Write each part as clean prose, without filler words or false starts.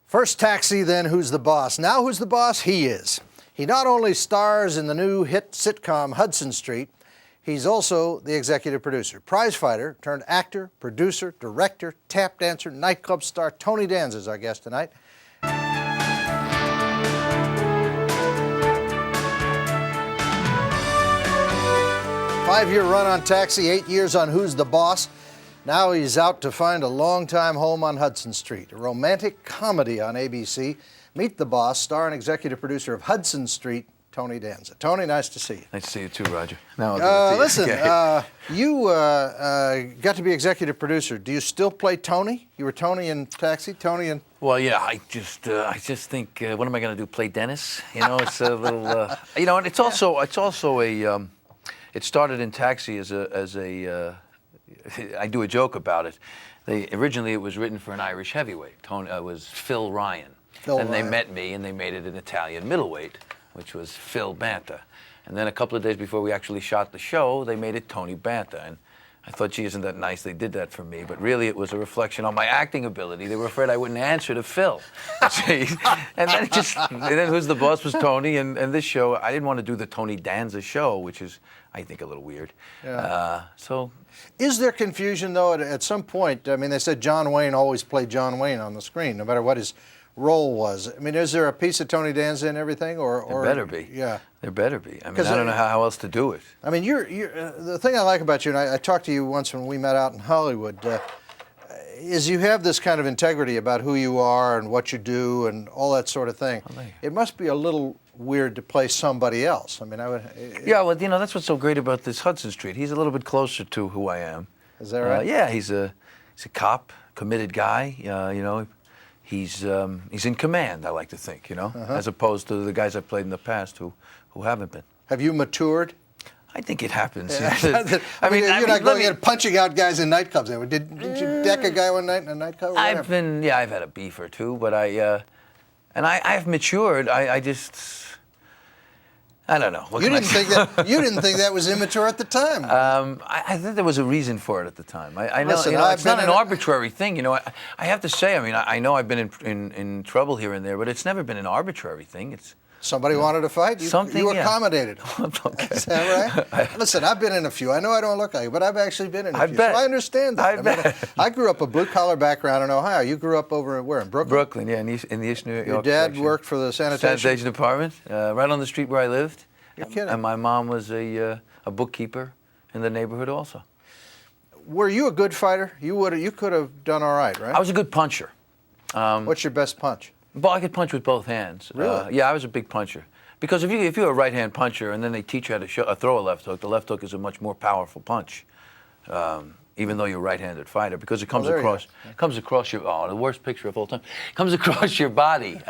First Taxi, then Who's the Boss? Now who's the boss? He is. He not only stars in the new hit sitcom Hudson Street, he's also the executive producer. Prizefighter turned actor, producer, director, tap dancer, nightclub star Tony Danza is our guest tonight. 5-year run on Taxi, 8 years on Who's the Boss. Now he's out to find a long-time home on Hudson Street, a romantic comedy on ABC. Meet the Boss, star and executive producer of Hudson Street, Tony Danza. Tony, nice to see you. Nice to see you too, Roger. Now listen, you got to be executive producer. Do you still play Tony? You were Tony in Taxi, Tony in... Well, yeah, I just think, what am I going to do? Play Dennis? You know, it's a little, you know, and it's also a, it started in Taxi as a. I do a joke about it. Originally it was written for an Irish heavyweight. Tony was Phil Ryan. And they met me and they made it an Italian middleweight, which was Phil Banta. And then a couple of days before we actually shot the show, they made it Tony Banta. And I thought, gee, isn't that nice? They did that for me. But really it was a reflection on my acting ability. They were afraid I wouldn't answer to Phil. And then Who's the Boss was Tony. And this show, I didn't want to do the Tony Danza show, which is, I think, a little weird. Yeah. Is there confusion, though, at some point? I mean, they said John Wayne always played John Wayne on the screen, no matter what his role was. I mean, is there a piece of Tony Danza in everything? Or there better be. Yeah. There better be. I mean, I don't know how else to do it. I mean, the thing I like about you, and I talked to you once when we met out in Hollywood, is you have this kind of integrity about who you are and what you do and all that sort of thing. It must be a little weird to play somebody else. I mean, yeah, well, you know, that's what's so great about this Hudson Street. He's a little bit closer to who I am. Is that right? Yeah, he's a cop, committed guy. You know, he's in command, I like to think, you know, as opposed to the guys I've played in the past who haven't been. Have you matured? I think it happens. I mean, you're not going and punching out guys in nightclubs. Did you deck a guy one night in a nightclub? I've had a beef or two, but I've matured. I don't know. You didn't think that was immature at the time. I think there was a reason for it at the time. I know, Listen, you know, it's not an arbitrary thing. You know, I have to say. I mean, I know I've been in trouble here and there, but it's never been an arbitrary thing. It's somebody wanted to fight. You accommodated. Okay. Is that right? Listen, I've been in a few. I know I don't look like you, but I've actually been in a few. Bet. So I understand that. I grew up a blue-collar background in Ohio. You grew up over where, in Brooklyn? Brooklyn, yeah, in the East New York. Your dad section. worked for the sanitation department, right on the street where I lived. You're kidding. And my mom was a bookkeeper in the neighborhood also. Were you a good fighter? You could have done all right, right? I was a good puncher. What's your best punch? Well, I could punch with both hands. Really? Yeah, I was a big puncher. Because if you're a right-hand puncher and then they teach you how to throw a left hook, the left hook is a much more powerful punch, even though you're a right-handed fighter, because it comes across your, the worst picture of all time, comes across your body.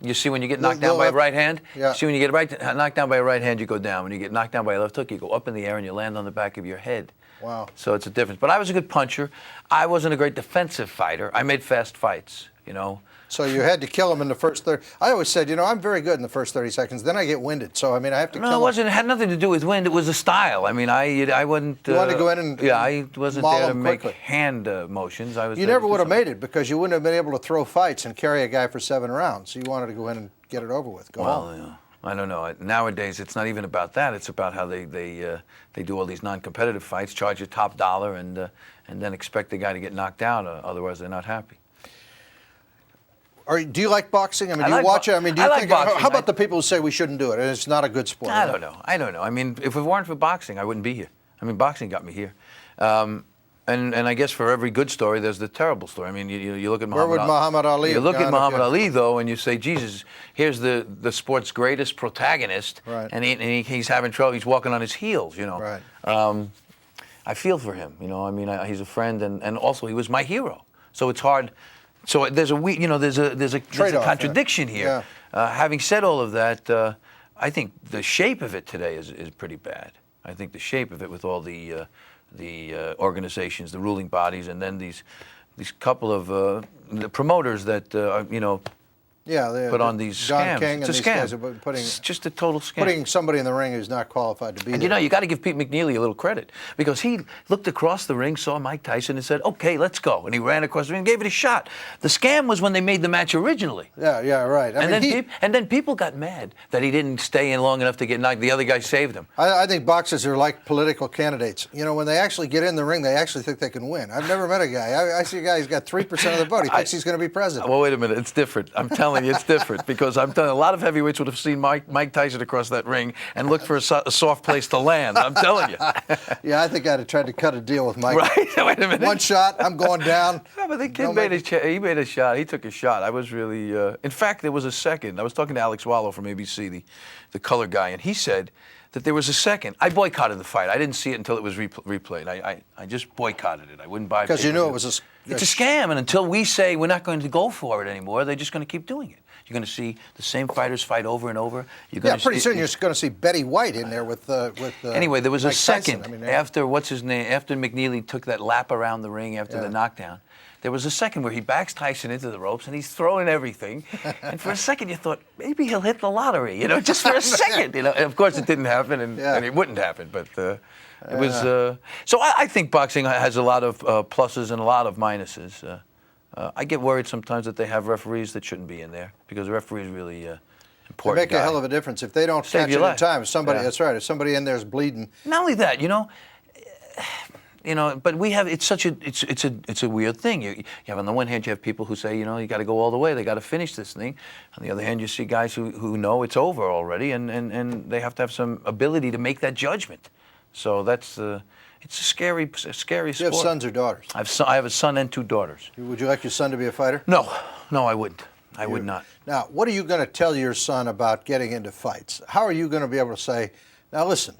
You see when you get knocked down by a right hand? Yeah. See when you get knocked down by a right hand, you go down. When you get knocked down by a left hook, you go up in the air and you land on the back of your head. Wow. So it's a difference. But I was a good puncher. I wasn't a great defensive fighter. I made fast fights, you know. So you had to kill him in the first 30. I always said, you know, I'm very good in the first 30 seconds. Then I get winded. So, I mean, I have to kill him. It had nothing to do with wind. It was a style. I mean, I wasn't... You wanted to go in and I wasn't there to make quickly. hand motions. You never would have made it because you wouldn't have been able to throw fights and carry a guy for 7 rounds. So you wanted to go in and get it over with. Go home. Yeah. I don't know. Nowadays, it's not even about that. It's about how they do all these non-competitive fights, charge you top dollar, and then expect the guy to get knocked out. Otherwise, they're not happy. Do you like boxing? I mean, do you watch it? I mean, do you think? How about the people who say we shouldn't do it? It's not a good sport. I don't know. I mean, if it weren't for boxing, I wouldn't be here. I mean, boxing got me here. And I guess for every good story, there's the terrible story. I mean, you look at Muhammad Ali. Where would Muhammad Ali? You look at Muhammad Ali, though, and you say, Jesus, here's the sport's greatest protagonist, right. and he's having trouble. He's walking on his heels, you know. Right. I feel for him, you know. I mean, he's a friend, and also he was my hero. So it's hard. So there's a contradiction here. Yeah. Having said all of that, I think the shape of it today is pretty bad. I think the shape of it with all the organizations, the ruling bodies, and then these couple of the promoters that you know, Yeah, put on these Don scams. King It's and a these scam. guys are putting It's just a total scam. putting somebody in the ring who's not qualified to be And there. you know, you got to give Pete McNeely a little credit because he looked across the ring, saw Mike Tyson, and said, "Okay, let's go." And he ran across the ring and gave it a shot. The scam was when they made the match originally. Yeah, right. And then people got mad that he didn't stay in long enough to get knocked. The other guy saved him. I think boxers are like political candidates. You know, when they actually get in the ring, they actually think they can win. I've never met a guy. I see a guy who's got 3% of the vote. He thinks he's going to be president. Well, wait a minute. It's different. I'm telling you, it's different because I'm telling you, a lot of heavyweights would have seen Mike Tyson across that ring and looked for a soft place to land. I'm telling you. Yeah, I think I'd have tried to cut a deal with Mike. Right? Wait a minute. One shot, I'm going down. Yeah, but the kid he made a shot. He took a shot. I was really. In fact, there was a second. I was talking to Alex Wallow from ABC, the color guy, and he said that there was a second. I boycotted the fight. I didn't see it until it was replayed. I just boycotted it. I wouldn't buy it. Because you knew it was It's a scam, and until we say we're not going to go for it anymore, they're just going to keep doing it. You're going to see the same fighters fight over and over. Pretty soon you're going to see Betty White in there with. Anyway, there was Mike a second Tyson. after after McNeely took that lap around the ring after the knockdown. There was a second where he backs Tyson into the ropes and he's throwing everything. And for a second you thought maybe he'll hit the lottery, just for a second, And of course it didn't happen, and it wouldn't happen. But it was. So I think boxing has a lot of pluses and a lot of minuses. I get worried sometimes that they have referees that shouldn't be in there because the referee is really important. They make a hell of a difference if they don't catch it in time. That's right. If somebody in there is bleeding. Not only that, but we have it's a weird thing. You have on the one hand you have people who say you got to go all the way. They got to finish this thing. On the other hand, you see guys who know it's over already, and they have to have some ability to make that judgment. So that's. It's a scary sport. You have sons or daughters? I have a son and 2 daughters. Would you like your son to be a fighter? No, I wouldn't. I would not. Now, what are you going to tell your son about getting into fights? How are you going to be able to say, now listen,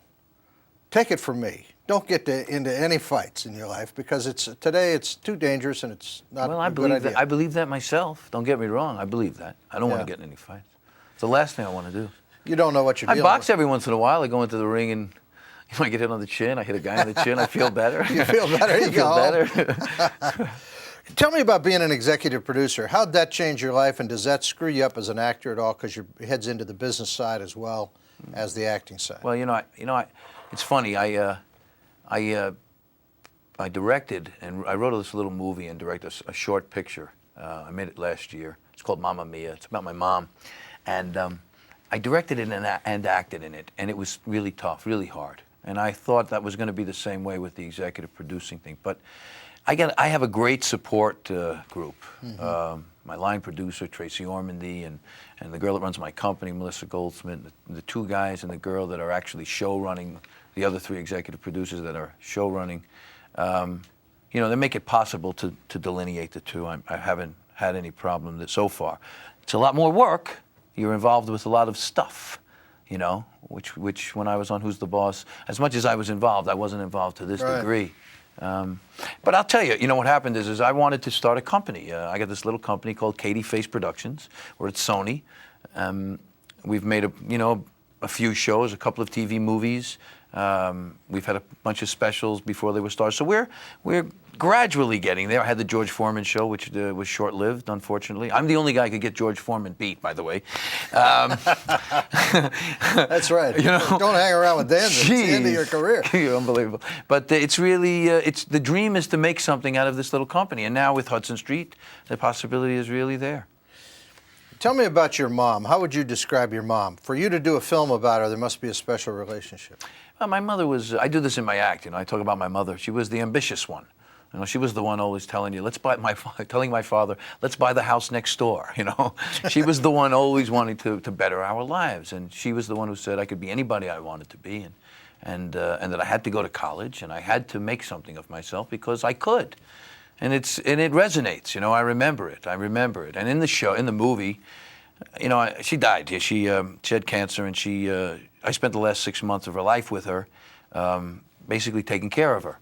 take it from me. Don't get into any fights in your life because today it's too dangerous and it's not a good idea. I believe that myself. Don't get me wrong. I believe that. I don't want to get in any fights. It's the last thing I want to do. You don't know what you're dealing with. I box with. every once in a while. I go into the ring and I get hit on the chin. I hit a guy on the chin. I feel better. You feel better. You feel better. Tell me about being an executive producer. How'd that change your life, and does that screw you up as an actor at all? Because your head's into the business side as well as the acting side. Well, it's funny. I directed and I wrote this little movie and directed a short picture. I made it last year. It's called Mamma Mia. It's about my mom, and I directed it and acted in it, and it was really tough, really hard. And I thought that was going to be the same way with the executive producing thing. But I have a great support group. Mm-hmm. My line producer, Tracy Ormandy, and the girl that runs my company, Melissa Goldsmith, the 2 guys and the girl that are actually show running, the other 3 executive producers that are show running. They make it possible to delineate the two. I haven't had any problem so far. It's a lot more work. You're involved with a lot of stuff. Which when I was on Who's the Boss, as much as I was involved, I wasn't involved to this degree. But I'll tell you, what happened is I wanted to start a company. I got this little company called Katie Face Productions. We're at Sony. We've made a few shows, a couple of TV movies. We've had a bunch of specials before they were started. So we're gradually getting there. I had the George Foreman show, which was short-lived, unfortunately. I'm the only guy who could get George Foreman beat, by the way. That's right. Don't hang around with Danza. It's the end of your career. Unbelievable. But it's really, the dream is to make something out of this little company. And now with Hudson Street, the possibility is really there. Tell me about your mom. How would you describe your mom? For you to do a film about her, there must be a special relationship. Well, my mother was, I do this in my act, I talk about my mother. She was the ambitious one. She was the one always telling you, telling my father, let's buy the house next door, She was the one always wanting to better our lives. And she was the one who said I could be anybody I wanted to be. And that I had to go to college and I had to make something of myself because I could. And it resonates, I remember it. And in the movie, she died. She had cancer, and I spent the last 6 months of her life with her, basically taking care of her.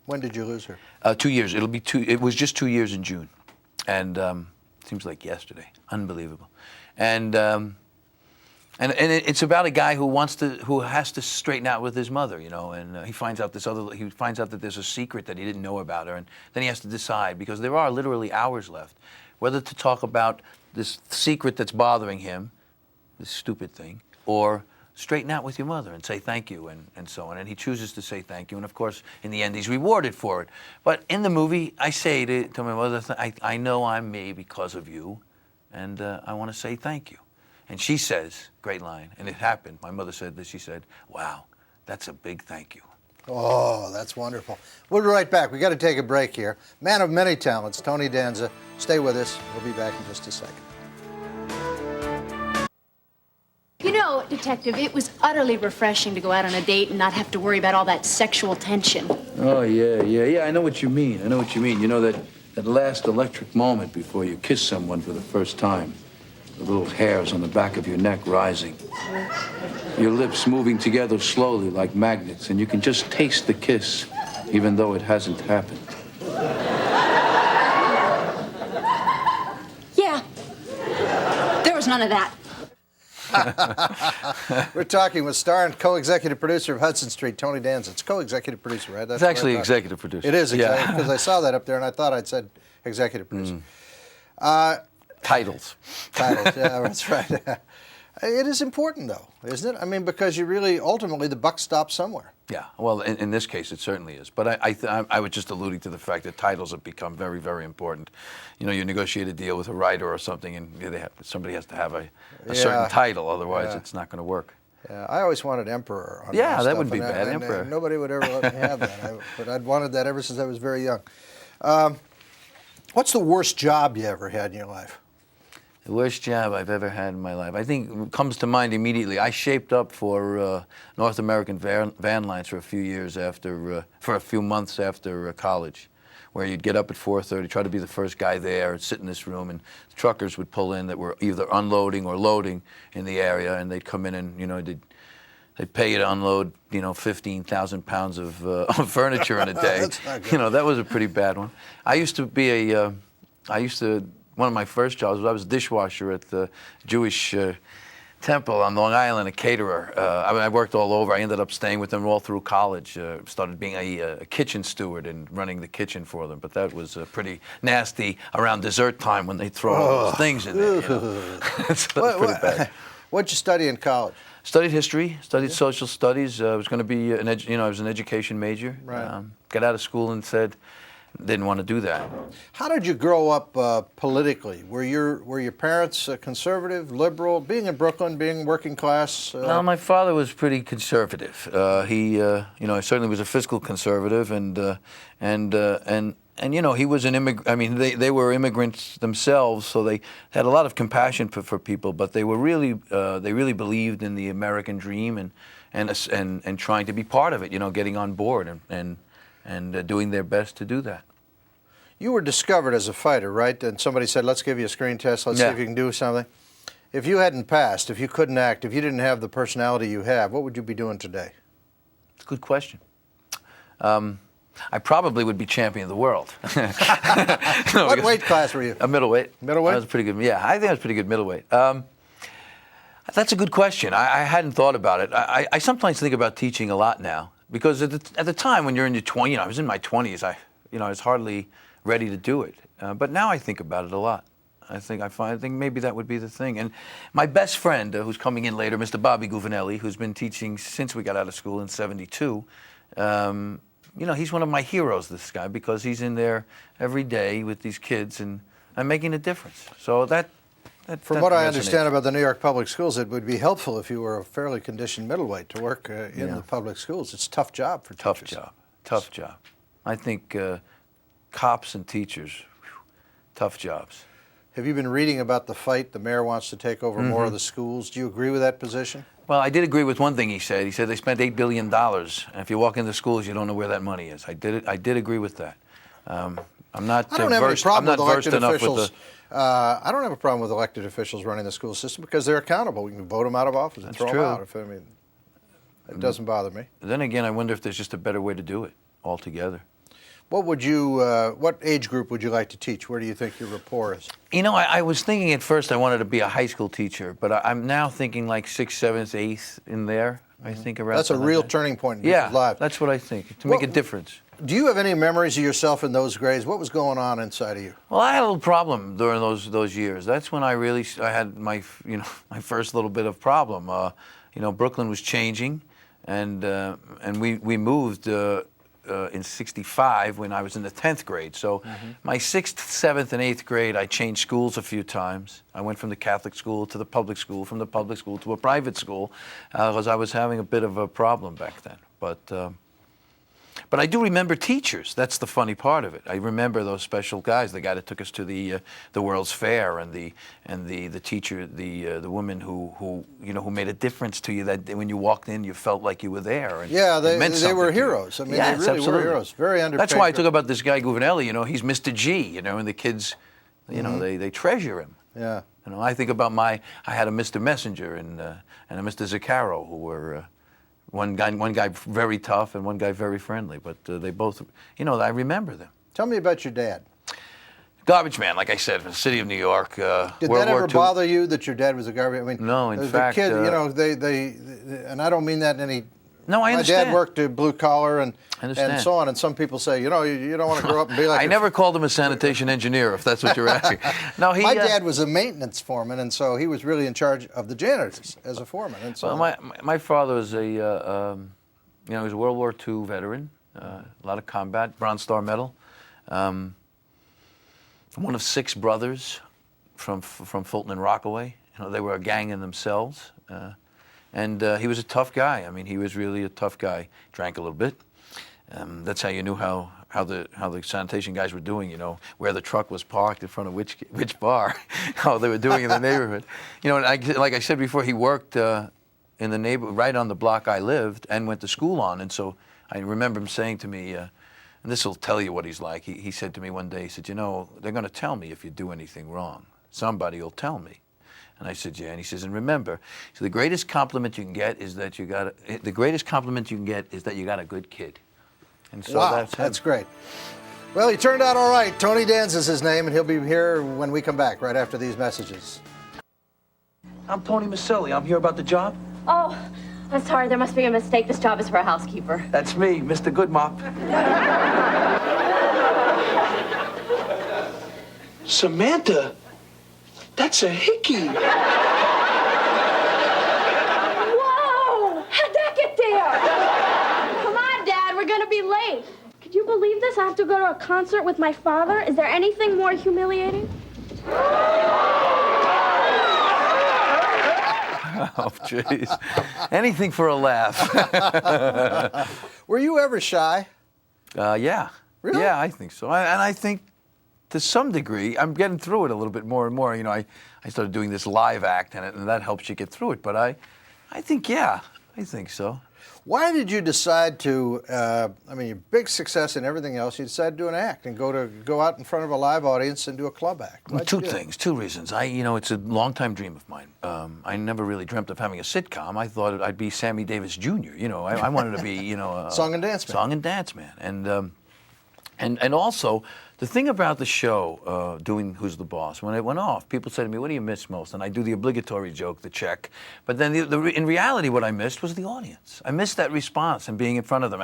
When did you lose her? 2 years. It was just 2 years in June, and seems like yesterday. Unbelievable. And it's about a guy who has to straighten out with his mother, and he finds out that there's a secret that he didn't know about her, and then he has to decide because there are literally hours left whether to talk about this secret that's bothering him, this stupid thing, or straighten out with your mother and say thank you and so on. And he chooses to say thank you. And of course, in the end, he's rewarded for it. But in the movie, I say to my mother, I know I'm me because of you, and I want to say thank you. And she says, great line, and it happened. My mother said this, she said, wow, that's a big thank you. Oh, that's wonderful. We'll be right back. We got to take a break here. Man of many talents, Tony Danza. Stay with us. We'll be back in just a second. You know, Detective, it was utterly refreshing to go out on a date and not have to worry about all that sexual tension. Oh, yeah, I know what you mean. You know, that last electric moment before you kiss someone for the first time. The little hairs on the back of your neck rising. Your lips moving together slowly like magnets, and you can just taste the kiss, even though it hasn't happened. Yeah. There was none of that. We're talking with star and co-executive producer of Hudson Street, Tony Danza. It's co-executive producer, right? It's actually executive producer. It is executive, because I saw that up there and I thought I'd said executive producer. Titles. Titles, yeah, that's right. It is important, though, isn't it? I mean, because you really, ultimately, the buck stops somewhere. Yeah, well, in this case, it certainly is. But I was just alluding to the fact that titles have become very, very important. You know, you negotiate a deal with a writer or something, and somebody has to have a certain title, otherwise it's not going to work. Yeah, I always wanted emperor on my that stuff, would be bad, emperor. Nobody would ever let me have that, but I'd wanted that ever since I was very young. What's the worst job you ever had in your life? The worst job I've ever had in my life. I think comes to mind immediately. I shaped up for North American van lines for a few years after, for a few months after college, where you'd get up at 4:30, try to be the first guy there, and sit in this room, and truckers would pull in that were either unloading or loading in the area, and they'd come in and, you know, they'd pay you to unload, you know, 15,000 pounds of furniture in a day. That's not good. You know, that was a pretty bad one. One of my first jobs was I was a dishwasher at the Jewish temple on Long Island, a caterer. I worked all over. I ended up staying with them all through college. Started being a kitchen steward and running the kitchen for them. But that was pretty nasty around dessert time when they throw all those things in there. You know? So that's pretty bad. What'd you study in college? Studied history, studied social studies. I was going to be I was an education major. Right. Got out of school and said, didn't want to do that. How did you grow up politically? Were your parents conservative, liberal? Being in Brooklyn, being working class? Well, my father was pretty conservative. He certainly was a fiscal conservative, and you know, he was an immigrant. I mean, they were immigrants themselves, so they had a lot of compassion for people. But they were really they really believed in the American dream and trying to be part of it. You know, getting on board and doing their best to do that. You were discovered as a fighter, right? And somebody said, let's give you a screen test, let's see if you can do something. If you hadn't passed, if you couldn't act, if you didn't have the personality you have, what would you be doing today? It's a good question. I probably would be champion of the world. What weight class were you? A middleweight. Middleweight? That was pretty good. Yeah, I think I was pretty good middleweight. That's a good question. I hadn't thought about it. I sometimes think about teaching a lot now. Because at the time when you're in your 20s, you know, I was in my 20s, I was hardly ready to do it. But now I think about it a lot. I think maybe that would be the thing. And my best friend, who's coming in later, Mr. Bobby Guvinelli, who's been teaching since we got out of school in '72, you know, he's one of my heroes, this guy, because he's in there every day with these kids and making a difference. So From what I understand about the New York public schools, it would be helpful if you were a fairly conditioned middleweight to work in the public schools. It's a tough job for teachers. Tough job. I think cops and teachers, tough jobs. Have you been reading about the fight? The mayor wants to take over more of the schools. Do you agree with that position? Well, I did agree with one thing he said. He said they spent $8 billion, and if you walk into schools, you don't know where that money is. I did agree with that. I'm not I don't have any problem with elected enough officials. with the. I don't have a problem with elected officials running the school system because they're accountable. We can vote them out of office and throw them out. It doesn't bother me. Then again, I wonder if there's just a better way to do it altogether. What age group would you like to teach? Where do you think your rapport is? You know, I was thinking at first I wanted to be a high school teacher, but I'm now thinking like 6th, 7th, 8th in there. I think around. That's a real turning point in people's lives. That's what I think, to make a difference. Do you have any memories of yourself in those grades? What was going on inside of you? Well, I had a little problem during those years. That's when I had my my first little bit of problem. Brooklyn was changing, and we moved in '65 when I was in the 10th grade. So my 6th, 7th, and 8th grade, I changed schools a few times. I went from the Catholic school to the public school, from the public school to a private school, because I was having a bit of a problem back then. But I do remember teachers. That's the funny part of it. I remember those special guys. The guy that took us to the World's Fair, and the teacher, the woman who made a difference to you. That when you walked in, you felt like you were there. And yeah, they were to heroes. you. I mean, Yes, they really absolutely. were heroes. Very underpaid. That's why I talk about this guy Guvinelli. He's Mr. G. And the kids, they treasure him. Yeah. I think about I had a Mr. Messenger and a Mr. Zaccaro who were. One guy very tough and one guy very friendly, but they both, I remember them. Tell me about your dad. Garbage man, like I said, from the city of New York. Did World that War ever II. bother you that your dad was a garbage? I mean, No, in the fact, kid, they, and I don't mean that in any. No, I understand. My dad worked at blue collar and Understand. so on, and some people say, you don't want to grow up and be like. I never called him a sanitation engineer, if that's what you're asking. No, My dad was a maintenance foreman, and so he was really in charge of the janitors as a foreman. And so Well, my father was he was a World War II veteran, a lot of combat, Bronze Star Medal. One of 6 brothers from Fulton and Rockaway. They were a gang in themselves. And he was a tough guy. I mean, he was really a tough guy. Drank a little bit. That's how you knew how the sanitation guys were doing. Where the truck was parked in front of which bar, how they were doing in the neighborhood. And like I said before, he worked in the neighborhood right on the block I lived and went to school on. And so I remember him saying to me, and this will tell you what he's like. He said to me one day, he said, they're going to tell me if you do anything wrong. Somebody will tell me. And I said, yeah. And he says, and remember, so the greatest compliment you can get is that you got a good kid. And so wow, that's great. Well, he turned out all right. Tony Danza is his name, and he'll be here when we come back, right after these messages. I'm Tony Maselli. I'm here about the job. Oh, I'm sorry. There must be a mistake. This job is for a housekeeper. That's me, Mr. Goodmop. Samantha, that's a hickey. Whoa! How'd that get there? Come on, Dad. We're going to be late. Could you believe this? I have to go to a concert with my father. Is there anything more humiliating? Oh, jeez. Anything for a laugh. Were you ever shy? Yeah. Really? Yeah, I think so. And I think to some degree, I'm getting through it a little bit more and more. I started doing this live act, and that helps you get through it. But I think, yeah, I think so. Why did you decide to, your big success and everything else, you decided to do an act and go out in front of a live audience and do a club act? Why'd you do it? Two reasons. It's a long-time dream of mine. I never really dreamt of having a sitcom. I thought I'd be Sammy Davis Jr. I wanted to be, a Song and dance man. Song and dance man. And also, the thing about the show, doing Who's the Boss, when it went off, people said to me, what do you miss most? And I do the obligatory joke, the check. But then in reality, what I missed was the audience. I missed that response and being in front of them.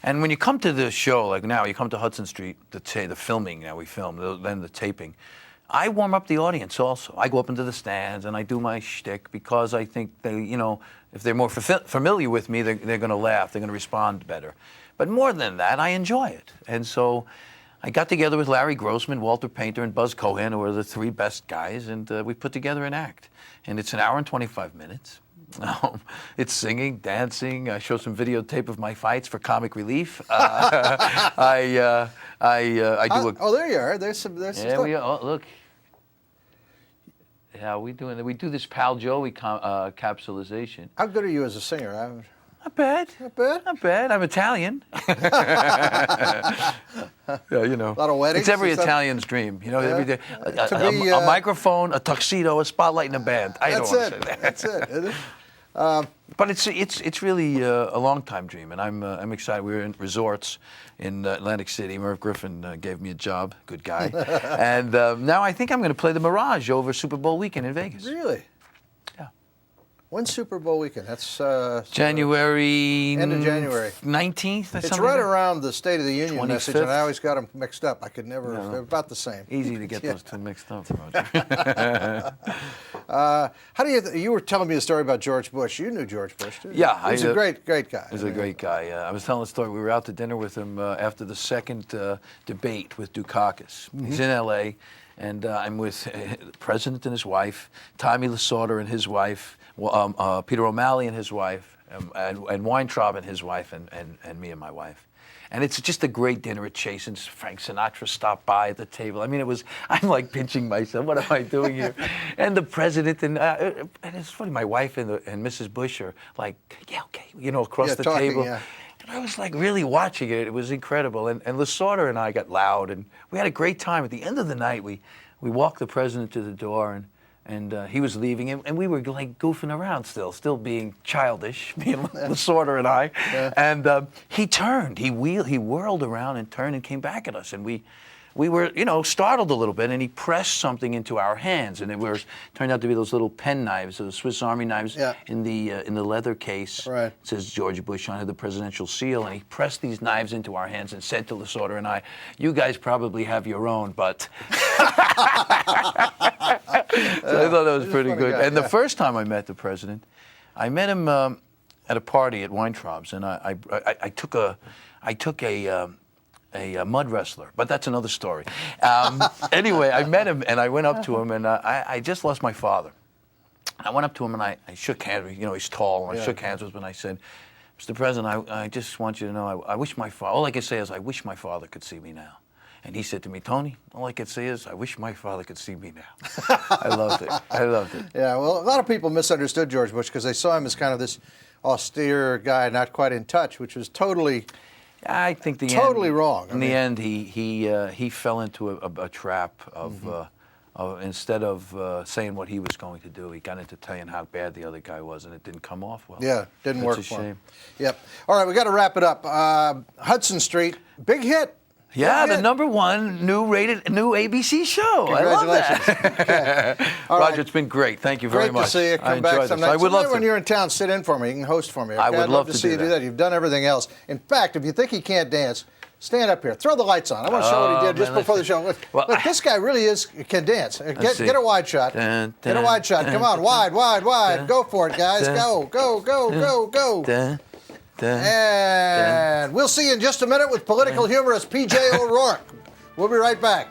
And when you come to the show, like now, you come to Hudson Street, the filming, now we film, then the taping, I warm up the audience also. I go up into the stands and I do my shtick because I think they, if they're more familiar with me, they're going to laugh, they're going to respond better. But more than that, I enjoy it. And so I got together with Larry Grossman, Walter Painter, and Buzz Cohen, who are the 3 best guys, and we put together an act. And it's an hour and 25 minutes. It's singing, dancing. I show some videotape of my fights for comic relief. I do a... Oh, there you are. There's some Yeah, stuff. look. How we doing? We do this Pal Joey capsulization. How good are you as a singer? Not bad. Not bad? Not bad. I'm Italian. Yeah, A lot of weddings It's every and stuff? Italian's dream. Every day. be, A microphone, a tuxedo, a spotlight, and a band. I don't want to say that. That's it. But it's really a long time dream, and I'm excited. We were in resorts in Atlantic City. Merv Griffin gave me a job, good guy, and now I think I'm going to play the Mirage over Super Bowl weekend in Vegas. Really? Yeah. When's Super Bowl weekend? That's January. End of January. 19th. Or It's something right like that? around the State of the Union message, and 25th? I always got them mixed up. I could never. No. They're about the same. Easy to get Yeah. those two mixed up, Roger. How do you were telling me a story about George Bush. You knew George Bush, didn't you? Yeah, He's a great guy. He's a great guy. I was telling a story. We were out to dinner with him after the second debate with Dukakis. He's in L.A., and I'm with the president and his wife, Tommy Lasorda and his wife, Peter O'Malley and his wife, and Weintraub and his wife, and me and my wife. And it's just a great dinner at Chasen's. Frank Sinatra stopped by at the table. I mean, I'm like pinching myself. What am I doing here? And the president, and it's funny, my wife and Mrs. Bush are like, yeah, okay, across the talking, table. yeah. And I was like really watching it. It was incredible. And Lasorda and I got loud, and we had a great time. At the end of the night, we walked the president to the door, and he was leaving, and we were like goofing around still being childish, me and Lasorda and I. Yeah. And he turned, he whirled around and turned and came back at us, and we were, startled a little bit, and he pressed something into our hands, and it turned out to be those little pen knives, those Swiss Army knives, Yeah. in the leather case. Right. It says George Bush on it, the presidential seal, and he pressed these knives into our hands and said to Lasorda and I, "You guys probably have your own, but." So I thought that was pretty good. guy, And the first time I met the president, I met him at a party at Weintraub's, and I took a mud wrestler, but that's another story. Anyway, I met him, and I went up to him, and I just lost my father. I went up to him, and I shook hands with him. He's tall, and I shook hands with him, and I said, "Mr. President, I just want you to know, I wish my father, all I can say is I wish my father could see me now." And he said to me, "Tony, all I can say is I wish my father could see me now." I loved it. I loved it. Yeah, well, a lot of people misunderstood George Bush because they saw him as kind of this austere guy, not quite in touch, which was totally Totally wrong. In the end, he fell into a trap of instead of saying what he was going to do, he got into telling how bad the other guy was, and it didn't come off well. Yeah, didn't work That's a for him. shame. Yep. All right, we got to wrap it up. Hudson Street, big hit. Yeah, Big the hit. #1 new ABC show. I love that. Congratulations. All Roger, right. it's been great. Thank you very Great much. to see you. I Come enjoyed back this. sometime. I would love to. When you're in town, sit in for me. You can host for me. Okay? I would I'd love to to see do you do that. that. You've done everything else. In fact, if you think he can't dance, stand up here. Throw the lights on. I want to show what he did just man, before the show. Well, Look, this guy really can dance. see. Get a wide shot. Dun, Get a dun, wide shot. Come on, wide. Go for it, guys. Go. Dun, dun, And we'll see you in just a minute with political humorist P.J. O'Rourke. We'll be right back.